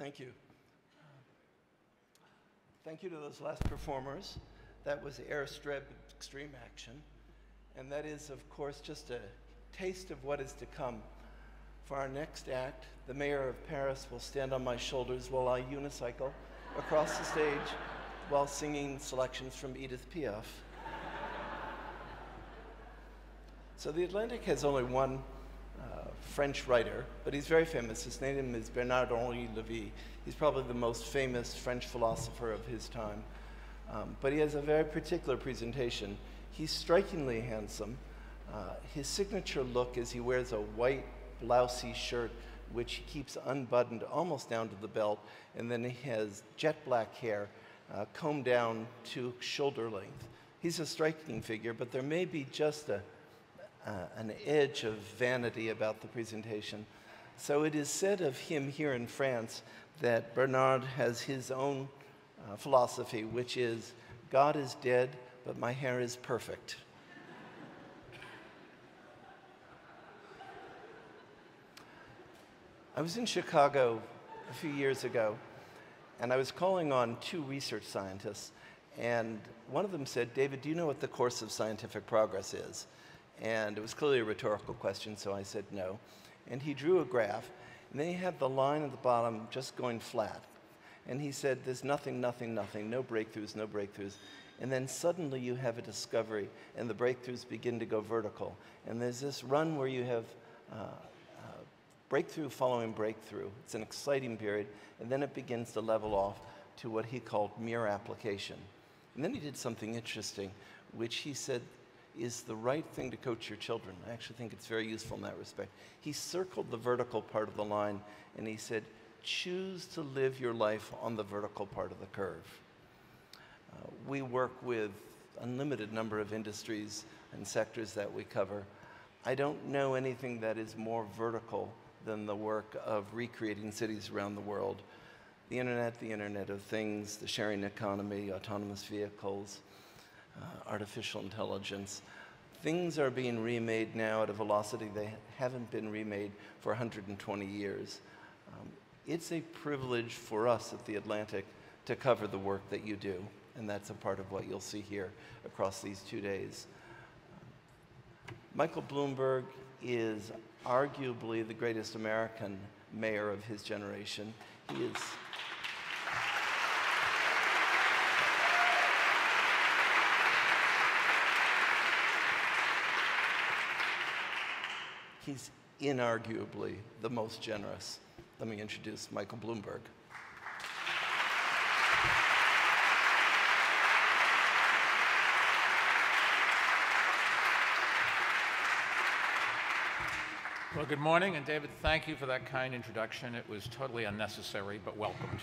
Thank you. Thank you to those last performers. That was Airstrip Extreme Action. And that is, of course, just a taste of what is to come. For our next act, the mayor of Paris will stand on my shoulders while I unicycle across the stage while singing selections from Edith Piaf. So the Atlantic has only one French writer, but he's very famous. His name is Bernard-Henri Lévy. He's probably the most famous French philosopher of his time. But he has a very particular presentation. He's strikingly handsome. His signature look is he wears a white blousey shirt which he keeps unbuttoned almost down to the belt, and then he has jet black hair combed down to shoulder length. He's a striking figure, but there may be just an edge of vanity about the presentation. So it is said of him here in France that Bernard has his own philosophy, which is, God is dead, but my hair is perfect. I was in Chicago a few years ago, and I was calling on two research scientists, and one of them said, David, do you know what the course of scientific progress is? And it was clearly a rhetorical question, so I said no. And he drew a graph, and then he had the line at the bottom just going flat. And he said, there's nothing, nothing, nothing, no breakthroughs, no breakthroughs. And then suddenly you have a discovery, and the breakthroughs begin to go vertical. And there's this run where you have breakthrough following breakthrough. It's an exciting period, and then it begins to level off to what he called mere application. And then he did something interesting, which he said is the right thing to coach your children. I actually think it's very useful in that respect. He circled the vertical part of the line, and he said, choose to live your life on the vertical part of the curve. We work with unlimited number of industries and sectors that we cover. I don't know anything that is more vertical than the work of recreating cities around the world. The Internet of Things, the sharing economy, autonomous vehicles, artificial intelligence. Things are being remade now at a velocity they haven't been remade for 120 years. It's a privilege for us at the Atlantic to cover the work that you do, and that's a part of what you'll see here across these 2 days. Michael Bloomberg is arguably the greatest American mayor of his generation. He is He's inarguably the most generous. Let me introduce Michael Bloomberg. Well, good morning, and David, thank you for that kind introduction. It was totally unnecessary, but welcomed.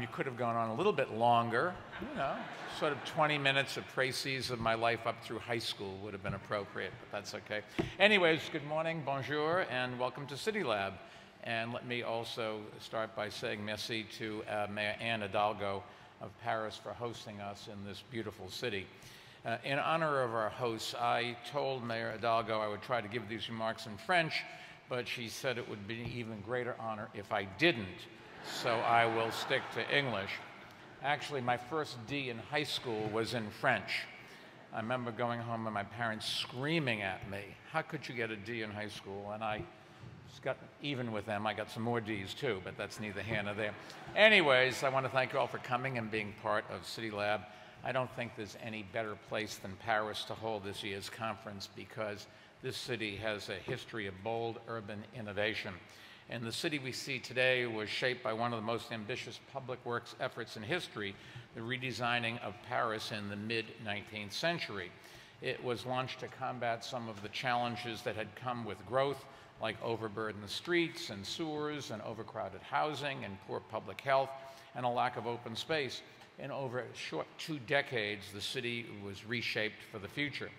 You could have gone on a little bit longer, you know, sort of 20 minutes of précis of my life up through high school would have been appropriate, but that's okay. Anyways, good morning, bonjour, and welcome to CityLab. And let me also start by saying merci to Mayor Anne Hidalgo of Paris for hosting us in this beautiful city. In honor of our hosts, I told Mayor Hidalgo I would try to give these remarks in French, but she said it would be an even greater honor if I didn't, so I will stick to English. Actually, my first D in high school was in French. I remember going home and my parents screaming at me, how could you get a D in high school? And I just got even with them. I got some more Ds too, but that's neither here nor there. Anyways, I want to thank you all for coming and being part of CityLab. I don't think there's any better place than Paris to hold this year's conference because this city has a history of bold urban innovation. And the city we see today was shaped by one of the most ambitious public works efforts in history, the redesigning of Paris in the mid-19th century. It was launched to combat some of the challenges that had come with growth, like overburdened streets and sewers and overcrowded housing and poor public health and a lack of open space. In over a short 2 decades, the city was reshaped for the future.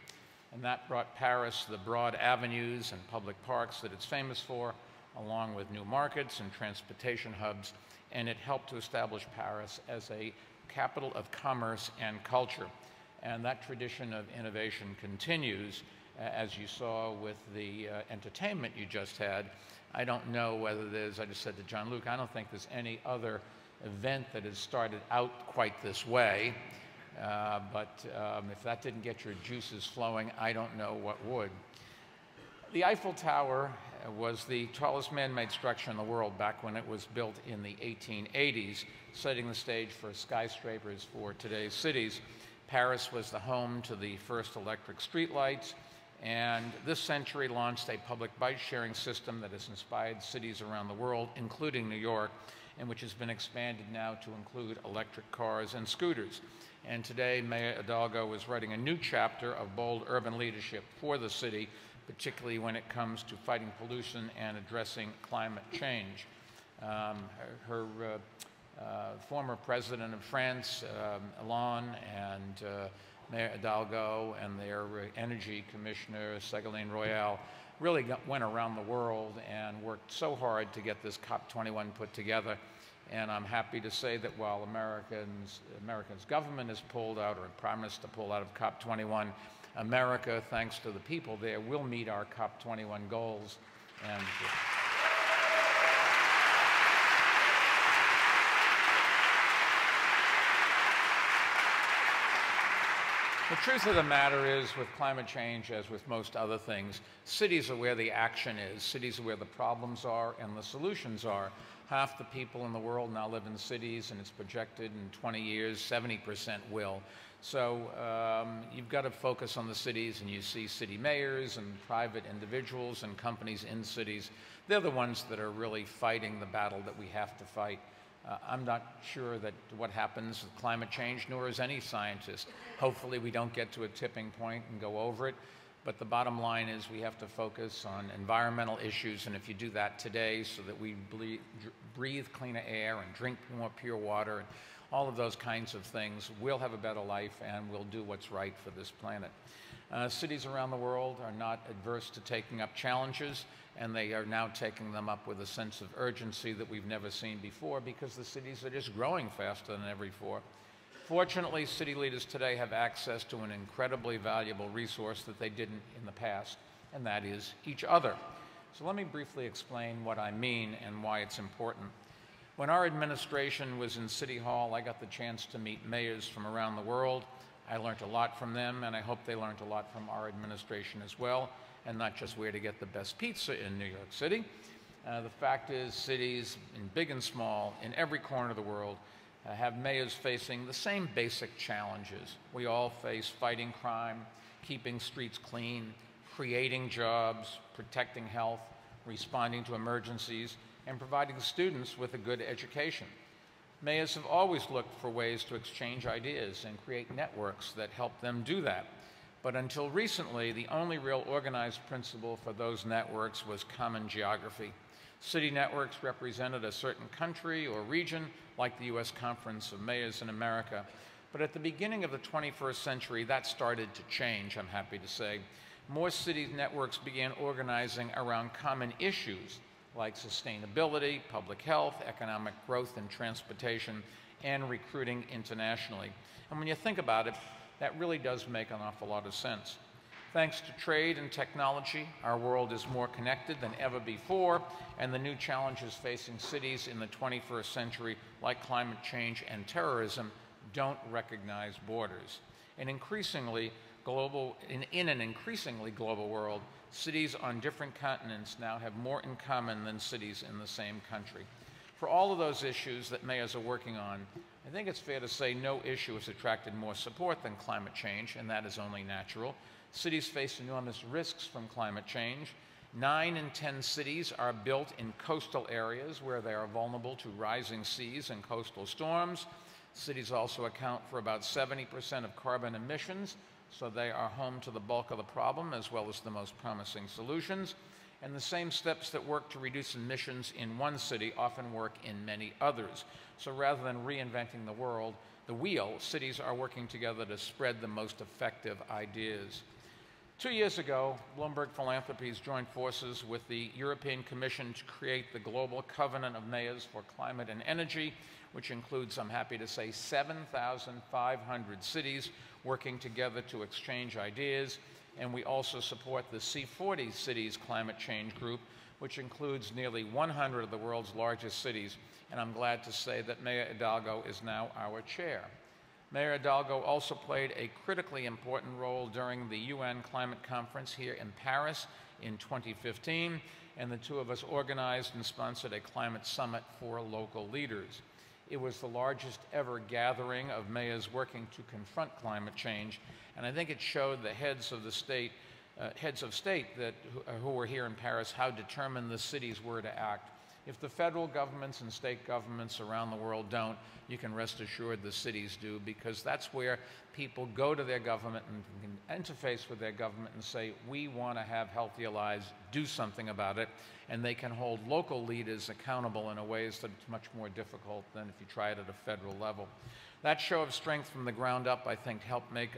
And that brought Paris the broad avenues and public parks that it's famous for, along with new markets and transportation hubs, and it helped to establish Paris as a capital of commerce and culture. And that tradition of innovation continues as you saw with the entertainment you just had. I don't know whether there's, I just said to John Luke, I don't think there's any other event that has started out quite this way. But if that didn't get your juices flowing, I don't know what would. The Eiffel Tower was the tallest man-made structure in the world back when it was built in the 1880s, setting the stage for skyscrapers for today's cities. Paris was the home to the first electric streetlights, and this century launched a public bike-sharing system that has inspired cities around the world, including New York, and which has been expanded now to include electric cars and scooters. And today, Mayor Hidalgo is writing a new chapter of bold urban leadership for the city, particularly when it comes to fighting pollution and addressing climate change. Her former president of France, Hollande, and Mayor Hidalgo, and their energy commissioner, Ségolène Royal, really went around the world and worked so hard to get this COP21 put together. And I'm happy to say that while America's government has pulled out or promised to pull out of COP21, America, thanks to the people there, will meet our COP21 goals. And the truth of the matter is, with climate change, as with most other things, cities are where the action is. Cities are where the problems are and the solutions are. Half the people in the world now live in cities, and it's projected in 20 years, 70% will. So you've got to focus on the cities, and you see city mayors and private individuals and companies in cities. They're the ones that are really fighting the battle that we have to fight. I'm not sure that what happens with climate change, nor is any scientist. Hopefully we don't get to a tipping point and go over it. But the bottom line is we have to focus on environmental issues, and if you do that today so that we breathe cleaner air and drink more pure water, and all of those kinds of things, we'll have a better life and we'll do what's right for this planet. Cities around the world are not adverse to taking up challenges, and they are now taking them up with a sense of urgency that we've never seen before, because the cities are just growing faster than ever before. Fortunately, city leaders today have access to an incredibly valuable resource that they didn't in the past, and that is each other. So let me briefly explain what I mean and why it's important. When our administration was in City Hall, I got the chance to meet mayors from around the world. I learned a lot from them, and I hope they learned a lot from our administration as well, and not just where to get the best pizza in New York City. The fact is, cities, in big and small, in every corner of the world, have mayors facing the same basic challenges. We all face fighting crime, keeping streets clean, creating jobs, protecting health, responding to emergencies, and providing students with a good education. Mayors have always looked for ways to exchange ideas and create networks that help them do that. But until recently, the only real organized principle for those networks was common geography. City networks represented a certain country or region, like the U.S. Conference of Mayors in America. But at the beginning of the 21st century, that started to change, I'm happy to say. More city networks began organizing around common issues like sustainability, public health, economic growth and transportation, and recruiting internationally. And when you think about it, that really does make an awful lot of sense. Thanks to trade and technology, our world is more connected than ever before, and the new challenges facing cities in the 21st century, like climate change and terrorism, don't recognize borders. In an increasingly global world, cities on different continents now have more in common than cities in the same country. For all of those issues that mayors are working on, I think it's fair to say no issue has attracted more support than climate change, and that is only natural. Cities face enormous risks from climate change. 9 in 10 cities are built in coastal areas where they are vulnerable to rising seas and coastal storms. Cities also account for about 70% of carbon emissions, so they are home to the bulk of the problem as well as the most promising solutions. And the same steps that work to reduce emissions in one city often work in many others. So rather than reinventing the wheel, cities are working together to spread the most effective ideas. 2 years ago, Bloomberg Philanthropies joined forces with the European Commission to create the Global Covenant of Mayors for Climate and Energy, which includes, I'm happy to say, 7,500 cities working together to exchange ideas. and we also support the C40 Cities Climate Change Group, which includes nearly 100 of the world's largest cities, and I'm glad to say that Mayor Hidalgo is now our chair. Mayor Hidalgo also played a critically important role during the UN Climate Conference here in Paris in 2015, and the two of us organized and sponsored a climate summit for local leaders. It was the largest ever gathering of mayors working to confront climate change, and I think it showed the heads of state who were here in Paris how determined the cities were to act. If the federal governments and state governments around the world don't, you can rest assured the cities do, because that's where people go to their government and can interface with their government and say, we want to have healthier lives, do something about it, and they can hold local leaders accountable in a ways that it's much more difficult than if you try it at a federal level. That show of strength from the ground up, I think, helped make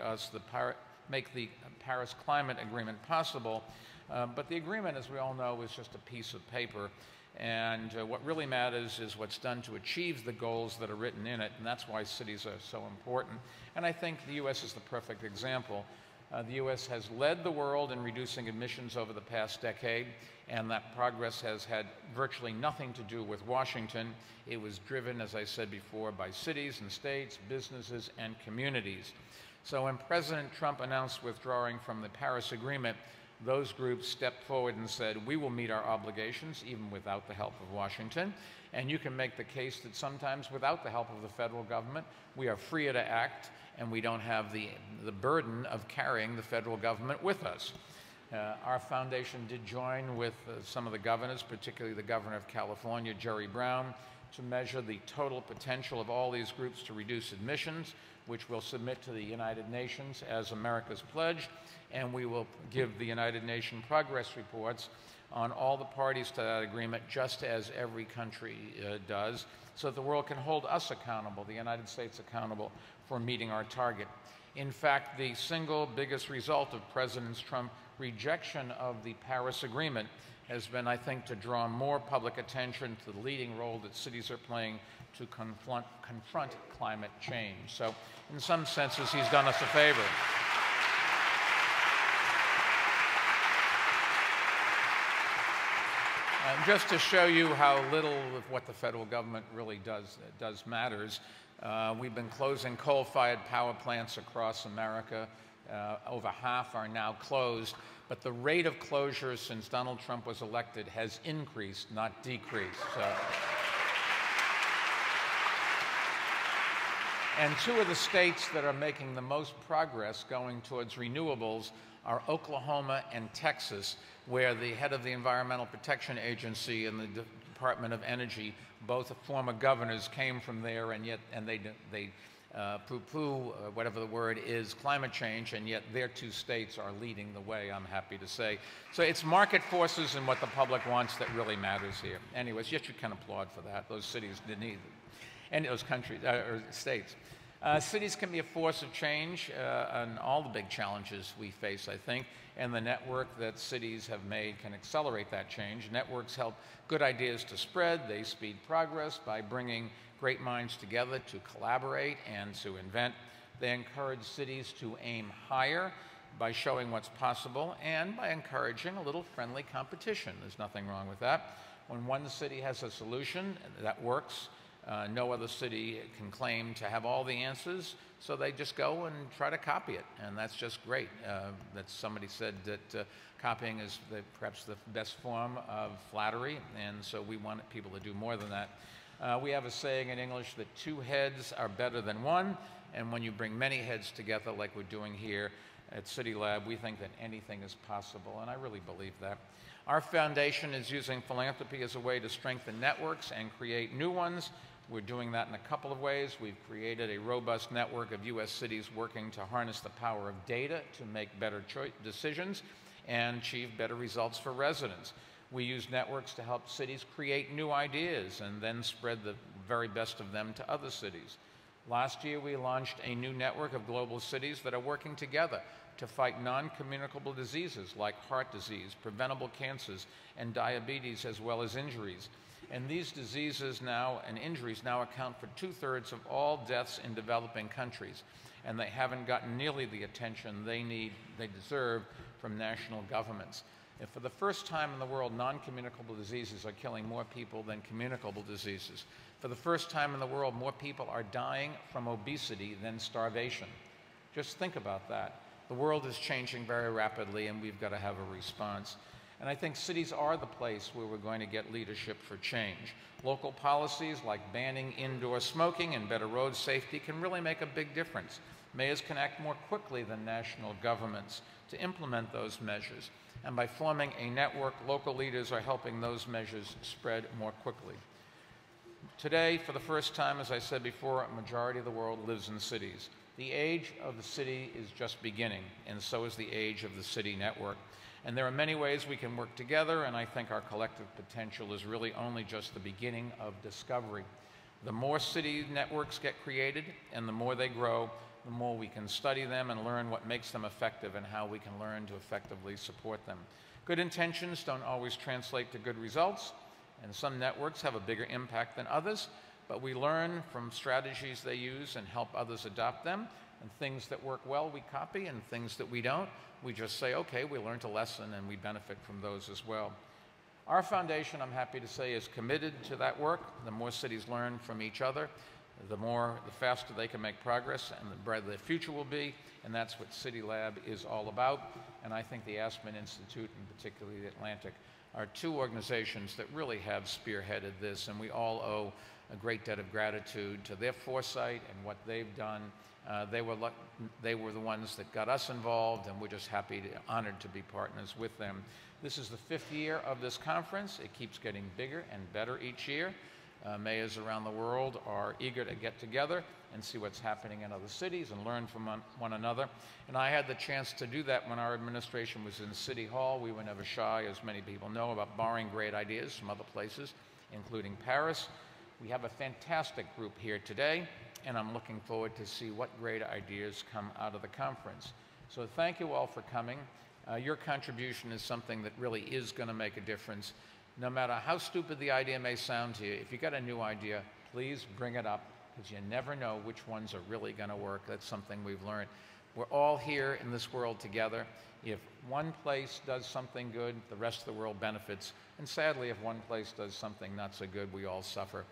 the Paris Climate Agreement possible, but the agreement, as we all know, is just a piece of paper. And what really matters is what's done to achieve the goals that are written in it, and that's why cities are so important. And I think the U.S. is the perfect example. The U.S. has led the world in reducing emissions over the past decade, and that progress has had virtually nothing to do with Washington. It was driven, as I said before, by cities and states, businesses, and communities. So when President Trump announced withdrawing from the Paris Agreement, those groups stepped forward and said, we will meet our obligations even without the help of Washington. And you can make the case that sometimes without the help of the federal government, we are freer to act and we don't have the burden of carrying the federal government with us. Our foundation did join with some of the governors, particularly the governor of California, Jerry Brown, to measure the total potential of all these groups to reduce emissions, which we'll submit to the United Nations as America's pledge, and we will give the United Nations progress reports on all the parties to that agreement, just as every country does, so that the world can hold us accountable, the United States accountable, for meeting our target. In fact, the single biggest result of President Trump's rejection of the Paris Agreement has been, I think, to draw more public attention to the leading role that cities are playing to confront climate change. So, in some senses, he's done us a favor. And just to show you how little of what the federal government really does matters, we've been closing coal-fired power plants across America. Over half are now closed, but the rate of closures since Donald Trump was elected has increased, not decreased. And two of the states that are making the most progress going towards renewables are Oklahoma and Texas, where the head of the Environmental Protection Agency and the Department of Energy, both former governors, came from there, and they poo-poo, whatever the word is, climate change, and yet their two states are leading the way, I'm happy to say. So it's market forces and what the public wants that really matters here. Anyways, yes, you can applaud for that. Those cities didn't either. And those countries, or states. Cities can be a force of change on all the big challenges we face, I think, and the network that cities have made can accelerate that change. Networks help good ideas to spread. They speed progress by bringing great minds together to collaborate and to invent. They encourage cities to aim higher by showing what's possible and by encouraging a little friendly competition. There's nothing wrong with that. When one city has a solution that works, no other city can claim to have all the answers, so they just go and try to copy it, and that's just great. Somebody said that copying is perhaps the best form of flattery, and so we want people to do more than that. We have a saying in English that two heads are better than one, and when you bring many heads together like we're doing here at CityLab, we think that anything is possible, and I really believe that. Our foundation is using philanthropy as a way to strengthen networks and create new ones. We're doing that in a couple of ways. We've created a robust network of U.S. cities working to harness the power of data to make better decisions and achieve better results for residents. We use networks to help cities create new ideas and then spread the very best of them to other cities. Last year, we launched a new network of global cities that are working together to fight non-communicable diseases like heart disease, preventable cancers, and diabetes, as well as injuries. And these diseases now and injuries now account for 2/3 of all deaths in developing countries. And they haven't gotten nearly the attention they deserve from national governments. If for the first time in the world, non-communicable diseases are killing more people than communicable diseases, for the first time in the world, more people are dying from obesity than starvation. Just think about that. The world is changing very rapidly, and we've got to have a response. And I think cities are the place where we're going to get leadership for change. Local policies like banning indoor smoking and better road safety can really make a big difference. Mayors can act more quickly than national governments to implement those measures. And by forming a network, local leaders are helping those measures spread more quickly. Today, for the first time, as I said before, a majority of the world lives in cities. The age of the city is just beginning, and so is the age of the city network. And there are many ways we can work together, and I think our collective potential is really only just the beginning of discovery. The more city networks get created and the more they grow, the more we can study them and learn what makes them effective and how we can learn to effectively support them. Good intentions don't always translate to good results, and some networks have a bigger impact than others, but we learn from strategies they use and help others adopt them. And things that work well, we copy, and things that we don't, we just say, okay, we learned a lesson and we benefit from those as well. Our foundation, I'm happy to say, is committed to that work. The more cities learn from each other, the faster they can make progress and the brighter the future will be, and that's what CityLab is all about. And I think the Aspen Institute, and particularly the Atlantic, are two organizations that really have spearheaded this, and we all owe a great debt of gratitude to their foresight and what they've done. They were the ones that got us involved, and we're just honored to be partners with them. This is the 5th year of this conference. It keeps getting bigger and better each year. Mayors around the world are eager to get together and see what's happening in other cities and learn from one another. And I had the chance to do that when our administration was in City Hall. We were never shy, as many people know, about borrowing great ideas from other places, including Paris. We have a fantastic group here today, and I'm looking forward to see what great ideas come out of the conference. So thank you all for coming. Your contribution is something that really is going to make a difference. No matter how stupid the idea may sound to you, if you got a new idea, please bring it up, because you never know which ones are really going to work. That's something we've learned. We're all here in this world together. If one place does something good, the rest of the world benefits. And sadly, if one place does something not so good, we all suffer.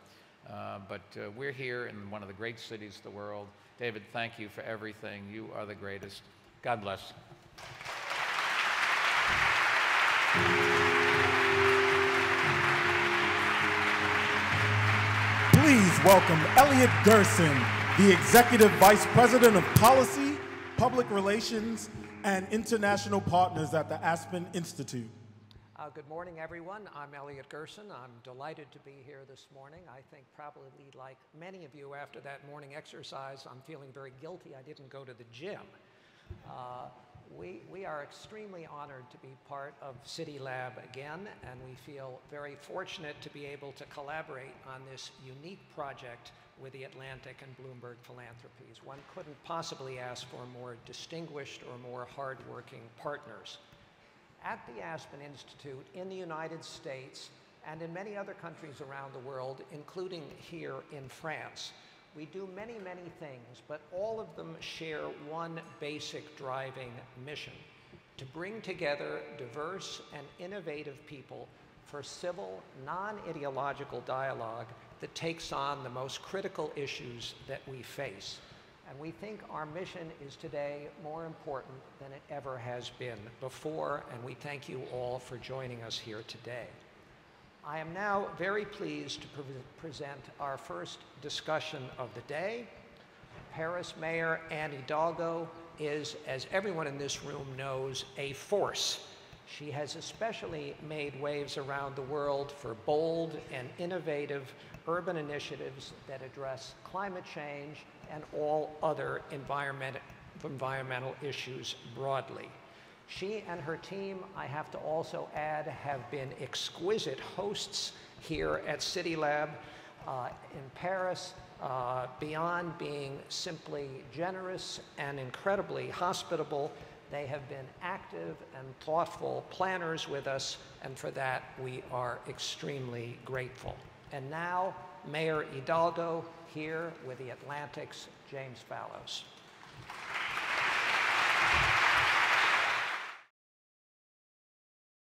But we're here in one of the great cities of the world. David, thank you for everything. You are the greatest. God bless. Please welcome Elliot Gerson, the Executive Vice President of Policy, Public Relations, and International Partners at the Aspen Institute. Good morning, everyone. I'm Elliot Gerson. I'm delighted to be here this morning. I think probably like many of you after that morning exercise, I'm feeling very guilty I didn't go to the gym. We are extremely honored to be part of CityLab again, and we feel very fortunate to be able to collaborate on this unique project with the Atlantic and Bloomberg Philanthropies. One couldn't possibly ask for more distinguished or more hardworking partners. At the Aspen Institute in the United States and in many other countries around the world, including here in France, we do many, many things, but all of them share one basic driving mission: to bring together diverse and innovative people for civil, non-ideological dialogue that takes on the most critical issues that we face. And we think our mission is today more important than it ever has been before, and we thank you all for joining us here today. I am now very pleased to present our first discussion of the day. Paris Mayor Anne Hidalgo is, as everyone in this room knows, a force. She has especially made waves around the world for bold and innovative urban initiatives that address climate change and all other environmental issues broadly. She and her team, I have to also add, have been exquisite hosts here at CityLab in Paris. Beyond being simply generous and incredibly hospitable, they have been active and thoughtful planners with us, and for that we are extremely grateful. And now, Mayor Hidalgo here with the Atlantic's James Fallows.